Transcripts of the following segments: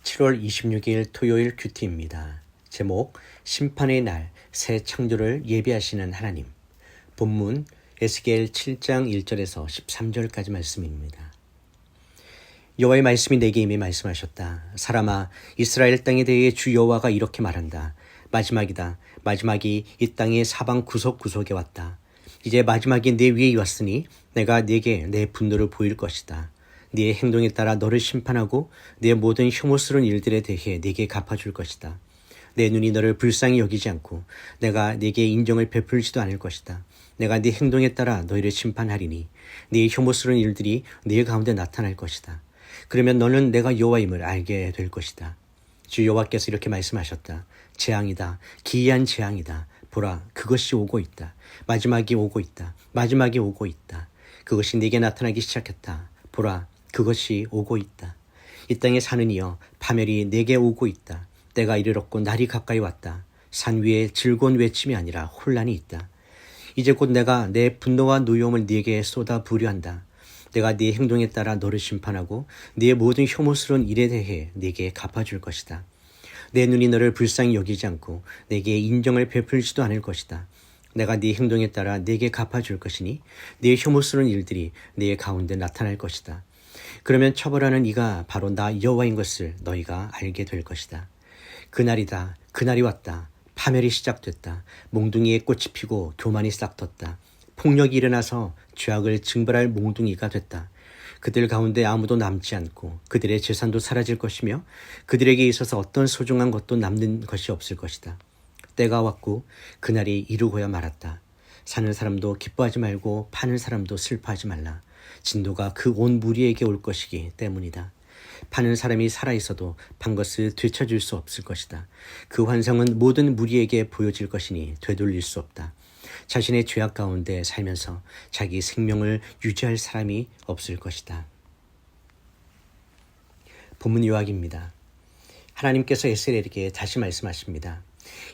7월 26일 토요일 큐티입니다. 제목 심판의 날 새 창조를 예비하시는 하나님. 본문 에스겔 7장 1절에서 13절까지 말씀입니다. 여호와의 말씀이 내게 이미 말씀하셨다. 사람아, 이스라엘 땅에 대해 주 여호와가 이렇게 말한다. 마지막이다. 마지막이 이 땅의 사방 구석구석에 왔다. 이제 마지막이 내 위에 왔으니 내가 네게 내 분노를 보일 것이다. 네 행동에 따라 너를 심판하고 내 모든 혐오스러운 일들에 대해 네게 갚아줄 것이다. 내 눈이 너를 불쌍히 여기지 않고 내가 네게 인정을 베풀지도 않을 것이다. 내가 네 행동에 따라 너희를 심판하리니 네 혐오스러운 일들이 네 가운데 나타날 것이다. 그러면 너는 내가 여호와임을 알게 될 것이다. 주 여호와께서 이렇게 말씀하셨다. 재앙이다. 기이한 재앙이다. 보라, 그것이 오고 있다. 마지막이 오고 있다. 마지막이 오고 있다. 그것이 네게 나타나기 시작했다. 보라, 그것이 오고 있다. 이 땅에 사는 이여, 파멸이 내게 오고 있다. 때가 이르렀고 날이 가까이 왔다. 산 위에 즐거운 외침이 아니라 혼란이 있다. 이제 곧 내가 내 분노와 노여움을 네게 쏟아 부으려 한다. 내가 네 행동에 따라 너를 심판하고 네 모든 혐오스러운 일에 대해 네게 갚아줄 것이다. 내 눈이 너를 불쌍히 여기지 않고 네게 인정을 베풀지도 않을 것이다. 내가 네 행동에 따라 네게 갚아줄 것이니 네 혐오스러운 일들이 네 가운데 나타날 것이다. 그러면 처벌하는 이가 바로 나 여호와인 것을 너희가 알게 될 것이다. 그날이다. 그날이 왔다. 파멸이 시작됐다. 몽둥이에 꽃이 피고 교만이 싹텄다. 폭력이 일어나서 죄악을 징벌할 몽둥이가 됐다. 그들 가운데 아무도 남지 않고 그들의 재산도 사라질 것이며 그들에게 있어서 어떤 소중한 것도 남는 것이 없을 것이다. 때가 왔고 그날이 이루고야 말았다. 사는 사람도 기뻐하지 말고 파는 사람도 슬퍼하지 말라. 진노가 그 온 무리에게 올 것이기 때문이다. 파는 사람이 살아있어도 판 것을 되찾을 수 없을 것이다. 그 환상은 모든 무리에게 보여질 것이니 되돌릴 수 없다. 자신의 죄악 가운데 살면서 자기 생명을 유지할 사람이 없을 것이다. 본문 요약입니다. 하나님께서 에스겔에게 다시 말씀하십니다.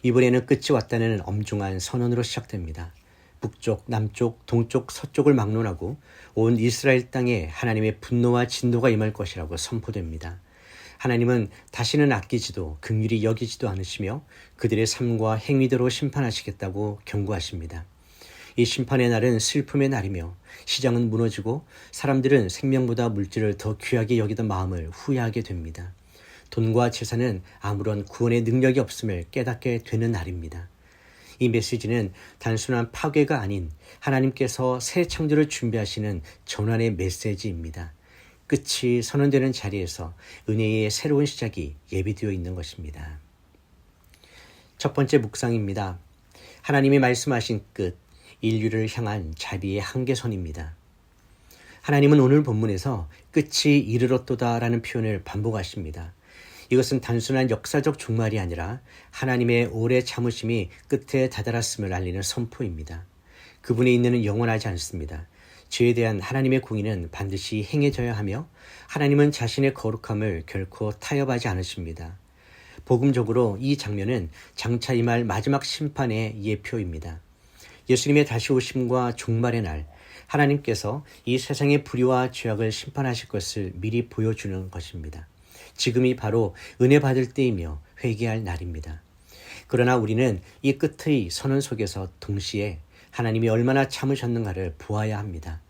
이번에는 끝이 왔다는 엄중한 선언으로 시작됩니다. 북쪽, 남쪽, 동쪽, 서쪽을 막론하고 온 이스라엘 땅에 하나님의 분노와 진노가 임할 것이라고 선포됩니다. 하나님은 다시는 아끼지도 긍휼히 여기지도 않으시며 그들의 삶과 행위대로 심판하시겠다고 경고하십니다. 이 심판의 날은 슬픔의 날이며 시장은 무너지고 사람들은 생명보다 물질을 더 귀하게 여기던 마음을 후회하게 됩니다. 돈과 재산은 아무런 구원의 능력이 없음을 깨닫게 되는 날입니다. 이 메시지는 단순한 파괴가 아닌 하나님께서 새 창조를 준비하시는 전환의 메시지입니다. 끝이 선언되는 자리에서 은혜의 새로운 시작이 예비되어 있는 것입니다. 첫 번째 묵상입니다. 하나님이 말씀하신 끝, 인류를 향한 자비의 한계선입니다. 하나님은 오늘 본문에서 끝이 이르렀도다라는 표현을 반복하십니다. 이것은 단순한 역사적 종말이 아니라 하나님의 오래 참으심이 끝에 다다랐음을 알리는 선포입니다. 그분의 인내는 영원하지 않습니다. 죄에 대한 하나님의 공의는 반드시 행해져야 하며 하나님은 자신의 거룩함을 결코 타협하지 않으십니다. 복음적으로 이 장면은 장차 임할 마지막 심판의 예표입니다. 예수님의 다시 오심과 종말의 날, 하나님께서 이 세상의 불의와 죄악을 심판하실 것을 미리 보여주는 것입니다. 지금이 바로 은혜 받을 때이며 회개할 날입니다. 그러나 우리는 이 끝의 선언 속에서 동시에 하나님이 얼마나 참으셨는가를 보아야 합니다.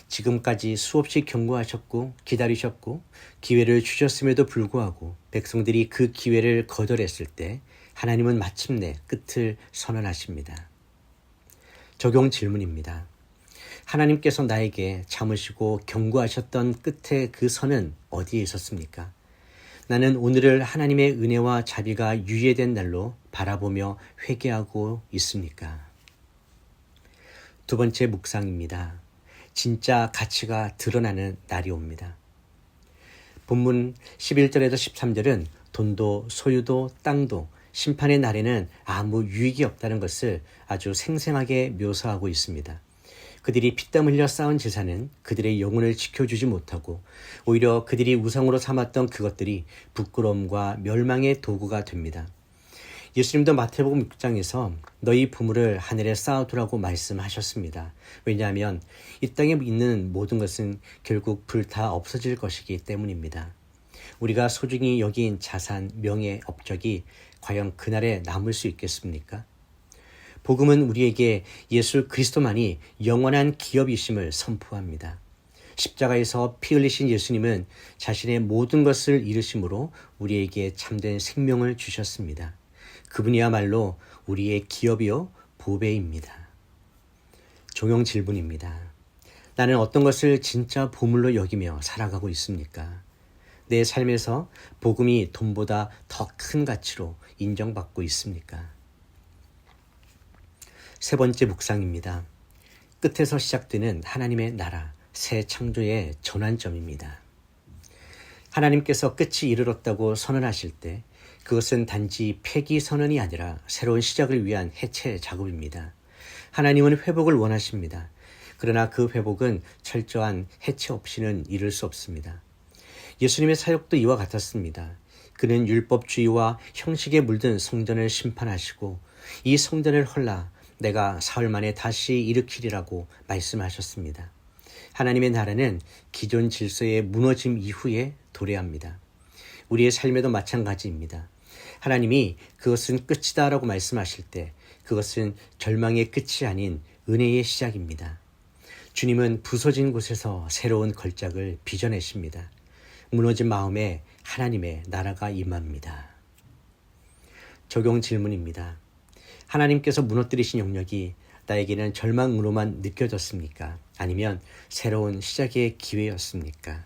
지금까지 수없이 경고하셨고 기다리셨고 기회를 주셨음에도 불구하고 백성들이 그 기회를 거절했을 때 하나님은 마침내 끝을 선언하십니다. 적용 질문입니다. 하나님께서 나에게 참으시고 경고하셨던 끝의 그 선은 어디에 있었습니까? 나는 오늘을 하나님의 은혜와 자비가 유예된 날로 바라보며 회개하고 있습니까? 두 번째 묵상입니다. 진짜 가치가 드러나는 날이 옵니다. 본문 11절에서 13절은 돈도 소유도 땅도 심판의 날에는 아무 유익이 없다는 것을 아주 생생하게 묘사하고 있습니다. 그들이 피땀 흘려 쌓은 재산은 그들의 영혼을 지켜주지 못하고 오히려 그들이 우상으로 삼았던 그것들이 부끄러움과 멸망의 도구가 됩니다. 예수님도 마태복음 6장에서 너희 부물을 하늘에 쌓아두라고 말씀하셨습니다. 왜냐하면 이 땅에 있는 모든 것은 결국 불타 없어질 것이기 때문입니다. 우리가 소중히 여긴 자산, 명예, 업적이 과연 그날에 남을 수 있겠습니까? 복음은 우리에게 예수 그리스도만이 영원한 기업이심을 선포합니다. 십자가에서 피 흘리신 예수님은 자신의 모든 것을 잃으심으로 우리에게 참된 생명을 주셨습니다. 그분이야말로 우리의 기업이요 보배입니다. 종용 질문입니다. 나는 어떤 것을 진짜 보물로 여기며 살아가고 있습니까? 내 삶에서 복음이 돈보다 더 큰 가치로 인정받고 있습니까? 세 번째 묵상입니다. 끝에서 시작되는 하나님의 나라, 새 창조의 전환점입니다. 하나님께서 끝이 이르렀다고 선언하실 때 그것은 단지 폐기 선언이 아니라 새로운 시작을 위한 해체 작업입니다. 하나님은 회복을 원하십니다. 그러나 그 회복은 철저한 해체 없이는 이룰 수 없습니다. 예수님의 사역도 이와 같았습니다. 그는 율법주의와 형식에 물든 성전을 심판하시고 이 성전을 헐라 내가 사흘 만에 다시 일으키리라고 말씀하셨습니다. 하나님의 나라는 기존 질서의 무너짐 이후에 도래합니다. 우리의 삶에도 마찬가지입니다. 하나님이 그것은 끝이다라고 말씀하실 때 그것은 절망의 끝이 아닌 은혜의 시작입니다. 주님은 부서진 곳에서 새로운 걸작을 빚어내십니다. 무너진 마음에 하나님의 나라가 임합니다. 적용 질문입니다. 하나님께서 무너뜨리신 영역이 나에게는 절망으로만 느껴졌습니까? 아니면 새로운 시작의 기회였습니까?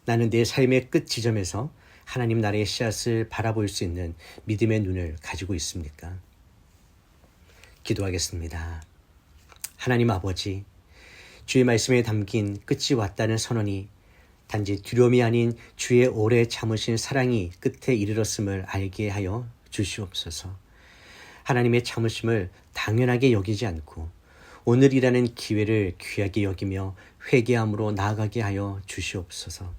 나는 내 삶의 끝 지점에서 하나님 나라의 씨앗을 바라볼 수 있는 믿음의 눈을 가지고 있습니까? 기도하겠습니다. 하나님 아버지, 주의 말씀에 담긴 끝이 왔다는 선언이 단지 두려움이 아닌 주의 오래 참으신 사랑이 끝에 이르렀음을 알게 하여 주시옵소서. 하나님의 참으심을 당연하게 여기지 않고 오늘이라는 기회를 귀하게 여기며 회개함으로 나아가게 하여 주시옵소서.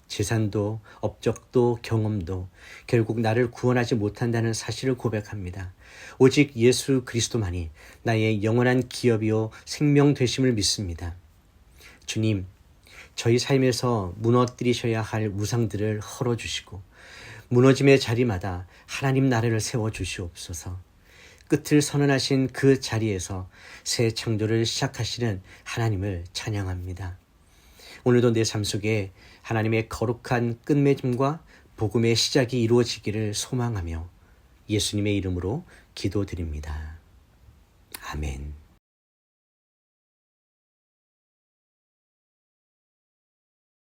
재산도 업적도 경험도 결국 나를 구원하지 못한다는 사실을 고백합니다. 오직 예수 그리스도만이 나의 영원한 기업이요 생명 되심을 믿습니다. 주님, 저희 삶에서 무너뜨리셔야 할 우상들을 헐어주시고 무너짐의 자리마다 하나님 나라를 세워주시옵소서. 끝을 선언하신 그 자리에서 새 창조를 시작하시는 하나님을 찬양합니다. 오늘도 내 삶 속에 하나님의 거룩한 끝맺음과 복음의 시작이 이루어지기를 소망하며 예수님의 이름으로 기도드립니다. 아멘.